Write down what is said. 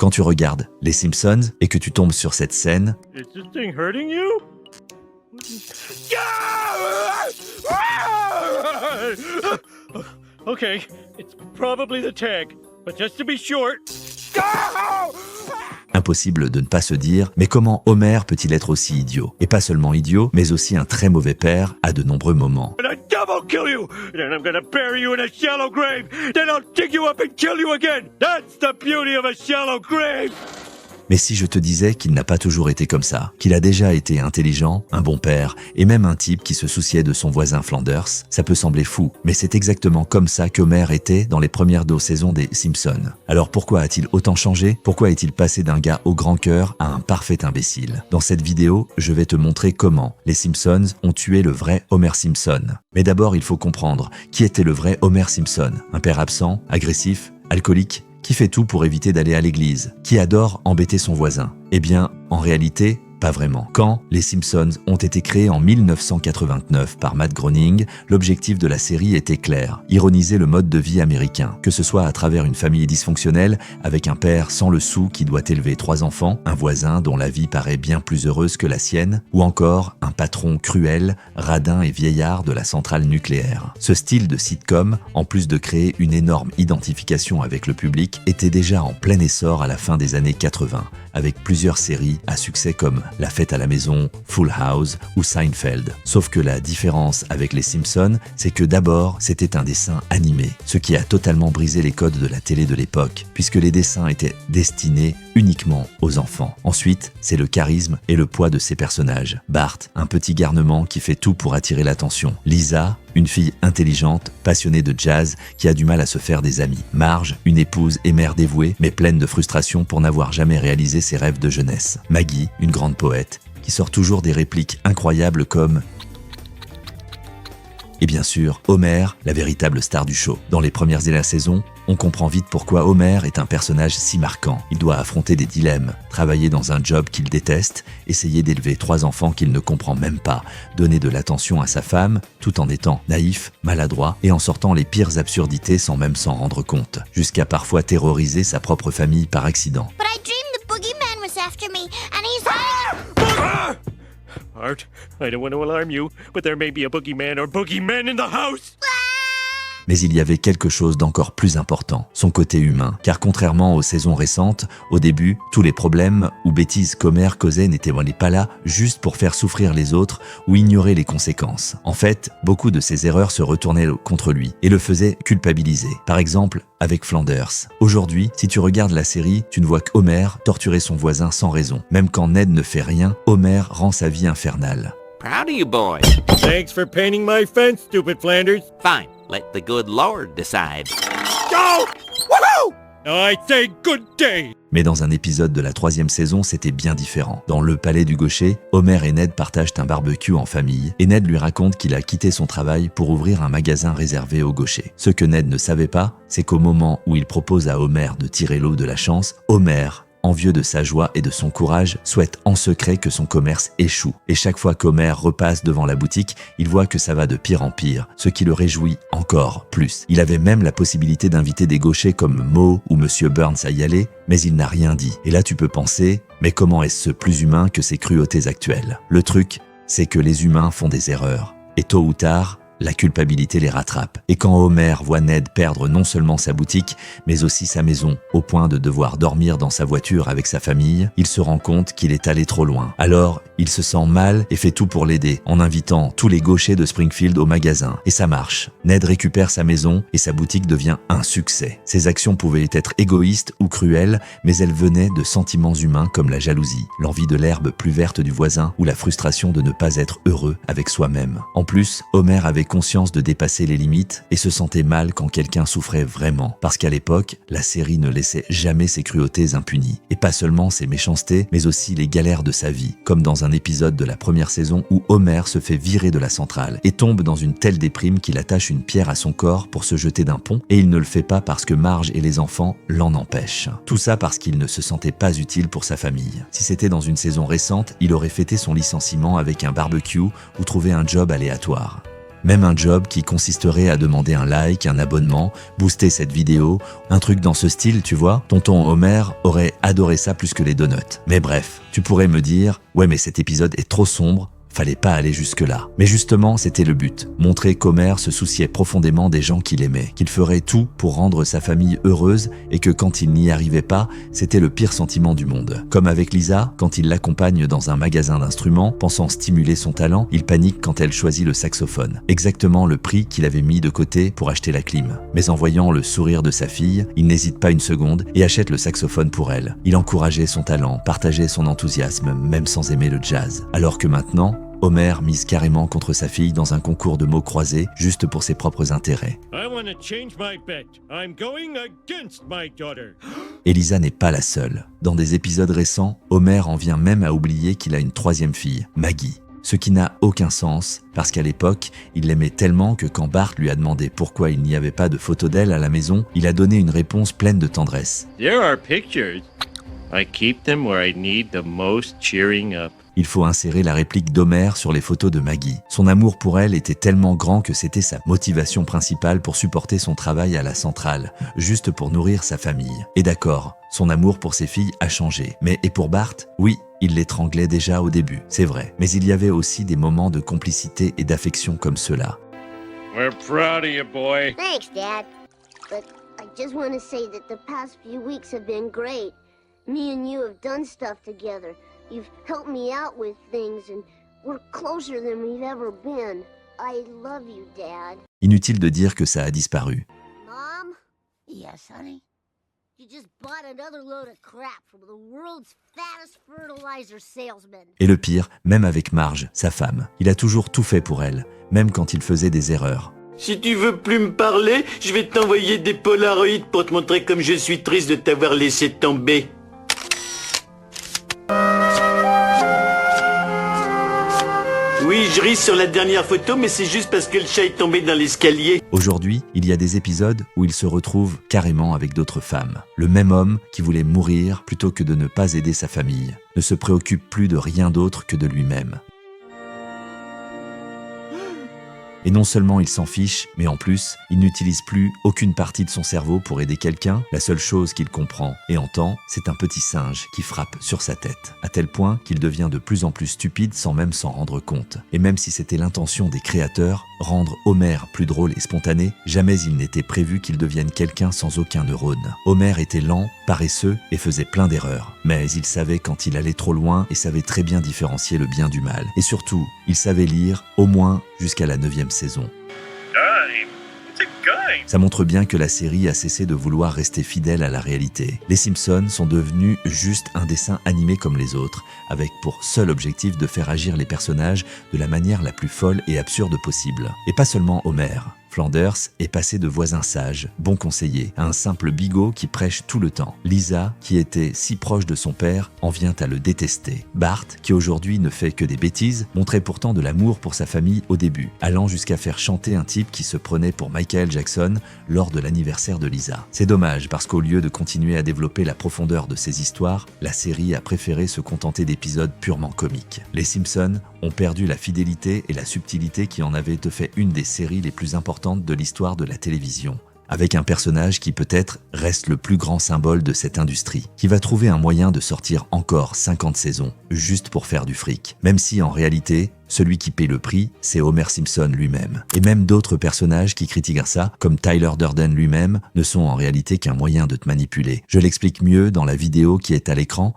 Quand tu regardes Les Simpsons et que tu tombes sur cette scène, Is this thing hurting you? Okay, it's probably the tag, but just to be short. impossible de ne pas se dire « Mais comment Homer peut-il être aussi idiot ?» Et pas seulement idiot, mais aussi un très mauvais père à de nombreux moments. And I double kill you! Then I'm gonna bury you in a shallow grave! Then I'll dig you up and kill you again! That's the beauty of a shallow grave! Mais si je te disais qu'il n'a pas toujours été comme ça, qu'il a déjà été intelligent, un bon père, et même un type qui se souciait de son voisin Flanders, ça peut sembler fou, mais c'est exactement comme ça qu'Homer était dans les premières 2 saisons des Simpsons. Alors pourquoi a-t-il autant changé? Pourquoi est-il passé d'un gars au grand cœur à un parfait imbécile? Dans cette vidéo, je vais te montrer comment les Simpsons ont tué le vrai Homer Simpson. Mais d'abord, il faut comprendre qui était le vrai Homer Simpson. Un père absent, agressif, alcoolique, qui fait tout pour éviter d'aller à l'église, qui adore embêter son voisin. Eh bien, en réalité, pas vraiment. Quand les Simpsons ont été créés en 1989 par Matt Groening, l'objectif de la série était clair, ironiser le mode de vie américain, que ce soit à travers une famille dysfonctionnelle, avec un père sans le sou qui doit élever 3 enfants, un voisin dont la vie paraît bien plus heureuse que la sienne, ou encore un patron cruel, radin et vieillard de la centrale nucléaire. Ce style de sitcom, en plus de créer une énorme identification avec le public, était déjà en plein essor à la fin des années 80, avec plusieurs séries à succès comme La Fête à la Maison, Full House ou Seinfeld. Sauf que la différence avec les Simpsons, c'est que d'abord, c'était un dessin animé, ce qui a totalement brisé les codes de la télé de l'époque, puisque les dessins étaient destinés uniquement aux enfants. Ensuite, c'est le charisme et le poids de ses personnages. Bart, un petit garnement qui fait tout pour attirer l'attention. Lisa, une fille intelligente, passionnée de jazz, qui a du mal à se faire des amis. Marge, une épouse et mère dévouée, mais pleine de frustration pour n'avoir jamais réalisé ses rêves de jeunesse. Maggie, une grande poète, qui sort toujours des répliques incroyables comme... Et bien sûr, Homer, la véritable star du show. Dans les premières de la saison, on comprend vite pourquoi Homer est un personnage si marquant. Il doit affronter des dilemmes, travailler dans un job qu'il déteste, essayer d'élever 3 enfants qu'il ne comprend même pas, donner de l'attention à sa femme, tout en étant naïf, maladroit et en sortant les pires absurdités sans même s'en rendre compte, jusqu'à parfois terroriser sa propre famille par accident. But I dreamed the boogeyman was after me, and he's... Art, I don't want to alarm you, but there may be a boogeyman or boogeymen in the house! Mais il y avait quelque chose d'encore plus important, son côté humain. Car contrairement aux saisons récentes, au début, tous les problèmes ou bêtises qu'Homer causait n'étaient pas là juste pour faire souffrir les autres ou ignorer les conséquences. En fait, beaucoup de ses erreurs se retournaient contre lui et le faisaient culpabiliser. Par exemple, avec Flanders. Aujourd'hui, si tu regardes la série, tu ne vois qu'Homer torturer son voisin sans raison. Même quand Ned ne fait rien, Homer rend sa vie infernale. Proud of you, boy. Thanks for painting my fence, stupid Flanders. Fine. Let the good Lord decide. Go! Woohoo! I say good day! Mais dans un épisode de la 3e saison, c'était bien différent. Dans le palais du gaucher, Homer et Ned partagent un barbecue en famille et Ned lui raconte qu'il a quitté son travail pour ouvrir un magasin réservé aux gauchers. Ce que Ned ne savait pas, c'est qu'au moment où il propose à Homer de tirer l'eau de la chance, Homer, envieux de sa joie et de son courage, souhaite en secret que son commerce échoue. Et chaque fois qu'Homer repasse devant la boutique, il voit que ça va de pire en pire, ce qui le réjouit encore plus. Il avait même la possibilité d'inviter des gauchers comme Moe ou Monsieur Burns à y aller, mais il n'a rien dit. Et là tu peux penser, mais comment est-ce plus humain que ces cruautés actuelles? Le truc, c'est que les humains font des erreurs. Et tôt ou tard, la culpabilité les rattrape. Et quand Homer voit Ned perdre non seulement sa boutique, mais aussi sa maison, au point de devoir dormir dans sa voiture avec sa famille, il se rend compte qu'il est allé trop loin. Alors, il se sent mal et fait tout pour l'aider, en invitant tous les gauchers de Springfield au magasin. Et ça marche. Ned récupère sa maison et sa boutique devient un succès. Ses actions pouvaient être égoïstes ou cruelles, mais elles venaient de sentiments humains comme la jalousie, l'envie de l'herbe plus verte du voisin ou la frustration de ne pas être heureux avec soi-même. En plus, Homer avait conscience de dépasser les limites et se sentait mal quand quelqu'un souffrait vraiment. Parce qu'à l'époque, la série ne laissait jamais ses cruautés impunies. Et pas seulement ses méchancetés, mais aussi les galères de sa vie. Comme dans un épisode de la première saison où Homer se fait virer de la centrale et tombe dans une telle déprime qu'il attache une pierre à son corps pour se jeter d'un pont, et il ne le fait pas parce que Marge et les enfants l'en empêchent. Tout ça parce qu'il ne se sentait pas utile pour sa famille. Si c'était dans une saison récente, il aurait fêté son licenciement avec un barbecue ou trouvé un job aléatoire. Même un job qui consisterait à demander un like, un abonnement, booster cette vidéo, un truc dans ce style, tu vois. Tonton Homer aurait adoré ça plus que les donuts. Mais bref, tu pourrais me dire « Ouais mais cet épisode est trop sombre ». Fallait pas aller jusque-là. Mais justement, c'était le but. Montrer qu'Homer se souciait profondément des gens qu'il aimait, qu'il ferait tout pour rendre sa famille heureuse et que quand il n'y arrivait pas, c'était le pire sentiment du monde. Comme avec Lisa, quand il l'accompagne dans un magasin d'instruments, pensant stimuler son talent, il panique quand elle choisit le saxophone. Exactement le prix qu'il avait mis de côté pour acheter la clim. Mais en voyant le sourire de sa fille, il n'hésite pas une seconde et achète le saxophone pour elle. Il encourageait son talent, partageait son enthousiasme, même sans aimer le jazz. Alors que maintenant, Homer mise carrément contre sa fille dans un concours de mots croisés, juste pour ses propres intérêts. I want to change my bet. I'm going against my daughter. Et Lisa n'est pas la seule. Dans des épisodes récents, Homer en vient même à oublier qu'il a une troisième fille, Maggie. Ce qui n'a aucun sens, parce qu'à l'époque, il l'aimait tellement que quand Bart lui a demandé pourquoi il n'y avait pas de photo d'elle à la maison, il a donné une réponse pleine de tendresse. There are pictures. I keep them where I need the most cheering up. Il faut insérer la réplique d'Homer sur les photos de Maggie. Son amour pour elle était tellement grand que c'était sa motivation principale pour supporter son travail à la centrale, juste pour nourrir sa famille. Et d'accord, son amour pour ses filles a changé. Mais et pour Bart? Oui, il l'étranglait déjà au début, c'est vrai. Mais il y avait aussi des moments de complicité et d'affection comme ceux-là. We're proud of you, boy. Thanks, Dad. But I just want to say that the past few weeks have been great. Me and you have done stuff together. You've helped me out with things, and we're closer than we've ever been. I love you, Dad. Inutile de dire que ça a disparu. Mom? Yes, honey? You just bought another load of crap from the world's fattest fertilizer salesman. Et le pire, même avec Marge, sa femme, il a toujours tout fait pour elle, même quand il faisait des erreurs. Si tu veux plus me parler, je vais t'envoyer des polaroïdes pour te montrer comme je suis triste de t'avoir laissé tomber. Oui, je ris sur la dernière photo, mais c'est juste parce que le chat est tombé dans l'escalier. Aujourd'hui, il y a des épisodes où il se retrouve carrément avec d'autres femmes. Le même homme qui voulait mourir plutôt que de ne pas aider sa famille, ne se préoccupe plus de rien d'autre que de lui-même. Et non seulement il s'en fiche, mais en plus, il n'utilise plus aucune partie de son cerveau pour aider quelqu'un. La seule chose qu'il comprend et entend, c'est un petit singe qui frappe sur sa tête, à tel point qu'il devient de plus en plus stupide sans même s'en rendre compte. Et même si c'était l'intention des créateurs, rendre Homer plus drôle et spontané, jamais il n'était prévu qu'il devienne quelqu'un sans aucun neurone. Homer était lent, paresseux et faisait plein d'erreurs. Mais il savait quand il allait trop loin et savait très bien différencier le bien du mal. Et surtout, il savait lire, au moins jusqu'à la 9e saison. Ça montre bien que la série a cessé de vouloir rester fidèle à la réalité. Les Simpsons sont devenus juste un dessin animé comme les autres, avec pour seul objectif de faire agir les personnages de la manière la plus folle et absurde possible. Et pas seulement Homer. Flanders est passé de voisin sage, bon conseiller, à un simple bigot qui prêche tout le temps. Lisa, qui était si proche de son père, en vient à le détester. Bart, qui aujourd'hui ne fait que des bêtises, montrait pourtant de l'amour pour sa famille au début, allant jusqu'à faire chanter un type qui se prenait pour Michael Jackson lors de l'anniversaire de Lisa. C'est dommage parce qu'au lieu de continuer à développer la profondeur de ses histoires, la série a préféré se contenter d'épisodes purement comiques. Les Simpsons ont perdu la fidélité et la subtilité qui en avaient fait une des séries les plus importantes de l'histoire de la télévision, avec un personnage qui peut-être reste le plus grand symbole de cette industrie, qui va trouver un moyen de sortir encore 50 saisons, juste pour faire du fric, même si en réalité, celui qui paie le prix, c'est Homer Simpson lui-même. Et même d'autres personnages qui critiquent ça, comme Tyler Durden lui-même, ne sont en réalité qu'un moyen de te manipuler. Je l'explique mieux dans la vidéo qui est à l'écran,